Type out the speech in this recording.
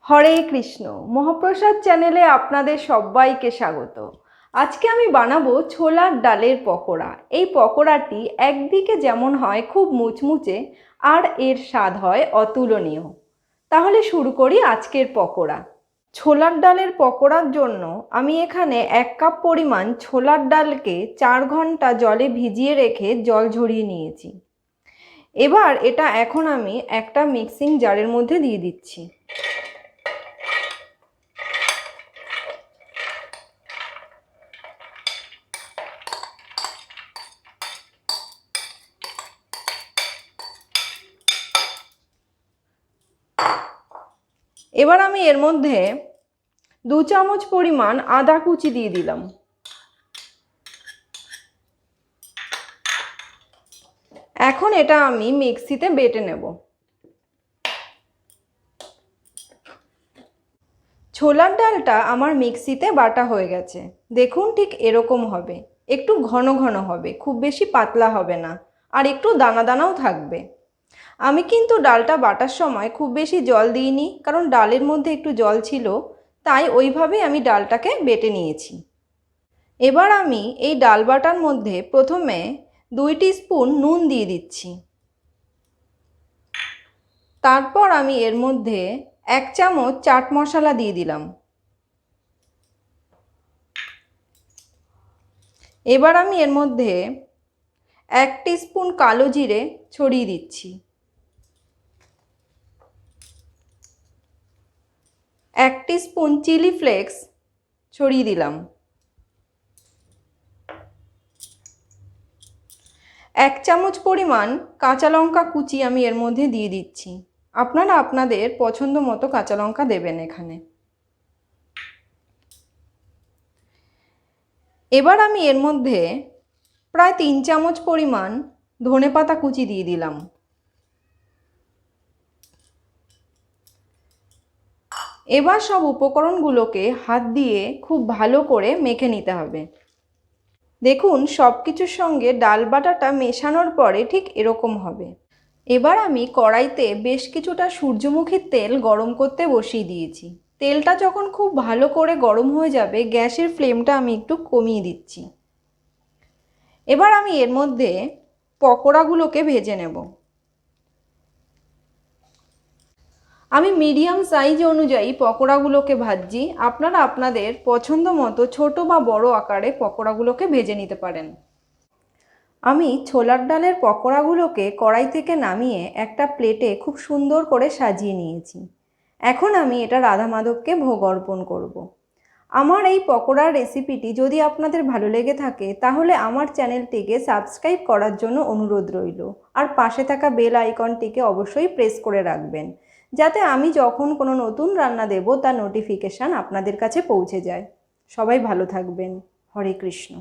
হরে কৃষ্ণ। মহাপ্রসাদ চ্যানেলে আপনাদের সবাইকে স্বাগত। আজকে আমি বানাবো ছোলার ডালের পকোড়া। এই পকোড়াটি একদিকে যেমন হয় খুব মুচমুচে, আর এর স্বাদ হয় অতুলনীয়। তাহলে শুরু করি আজকের পকোড়া। ছোলার ডালের পকোড়ার জন্য আমি এখানে 1 কাপ পরিমাণ ছোলার ডালকে 4 ঘন্টা জলে ভিজিয়ে রেখে জল ঝরিয়ে নিয়েছি। এবার এটা এখন আমি একটা মিক্সিং জারের মধ্যে দিয়ে দিচ্ছি। এবার আমি এর মধ্যে 2 চামচ পরিমাণ আদা কুচি দিয়ে দিলাম। এখন এটা আমি মিক্সিতে বেটে নেব। ছোলার ডালটা আমার মিক্সিতে বাটা হয়ে গেছে। দেখুন ঠিক এরকম হবে, একটু ঘন ঘন হবে, খুব বেশি পাতলা হবে না, আর একটু দানা দানাও থাকবে। আমি কিন্তু ডালটা বাটার সময় খুব বেশি জল দিইনি, কারণ ডালের মধ্যে একটু জল ছিল, তাই ওইভাবেই আমি ডালটাকে বেটে নিয়েছি। এবার আমি এই ডাল বাটার মধ্যে প্রথমে 2 টিস্পুন নুন দিয়ে দিচ্ছি। তারপর আমি এর মধ্যে 1 চামচ চাট মশলা দিয়ে দিলাম। এবার আমি এর মধ্যে 1 টিস্পুন কালো জিরে ছড়িয়ে দিচ্ছি। 1 টিস্পুন চিলি ফ্লেক্স ছড়িয়ে দিলাম। 1 চামচ পরিমাণ কাঁচা লঙ্কা কুচি আমি এর মধ্যে দিয়ে দিচ্ছি। আপনারা আপনাদের পছন্দ মতো কাঁচা লঙ্কা দেবেন এখানে। এবার আমি এর মধ্যে প্রায় 3 চামচ পরিমাণ ধনেপাতা কুচি দিয়ে দিলাম। এবার সব উপকরণগুলোকে হাত দিয়ে খুব ভালো করে মেখে নিতে হবে। দেখুন সব কিছুর সঙ্গে ডাল বাটাটা মেশানোর পরে ঠিক এরকম হবে। এবার আমি কড়াইতে বেশ কিছুটা সূর্যমুখী তেল গরম করতে বসিয়ে দিয়েছি। তেলটা যখন খুব ভালো করে গরম হয়ে যাবে, গ্যাসের ফ্লেমটা আমি একটু কমিয়ে দিচ্ছি। এবার আমি এর মধ্যে পকোড়াগুলোকে ভেজে নেব। আমি মিডিয়াম সাইজ অনুযায়ী পকোড়াগুলোকে ভাজছি। আপনারা আপনাদের পছন্দ মতো ছোট বা বড় আকারে পকোড়াগুলোকে ভেজে নিতে পারেন। আমি ছোলার ডালের পকোড়াগুলোকে কড়াই থেকে নামিয়ে একটা প্লেটে খুব সুন্দর করে সাজিয়ে নিয়েছি। এখন আমি এটা রাধা মাধবকে ভোগ অর্পণ করব। আমার এই পকোড়ার রেসিপিটি যদি আপনাদের ভালো লেগে থাকে, তাহলে আমার চ্যানেলটিকে সাবস্ক্রাইব করার জন্য অনুরোধ রইল, আর পাশে থাকা বেল আইকনটিকে অবশ্যই প্রেস করে রাখবেন, যাতে আমি যখন কোনো নতুন রান্না দেব তার নোটিফিকেশান আপনাদের কাছে পৌঁছে যায়। সবাই ভালো থাকবেন। হরে কৃষ্ণ।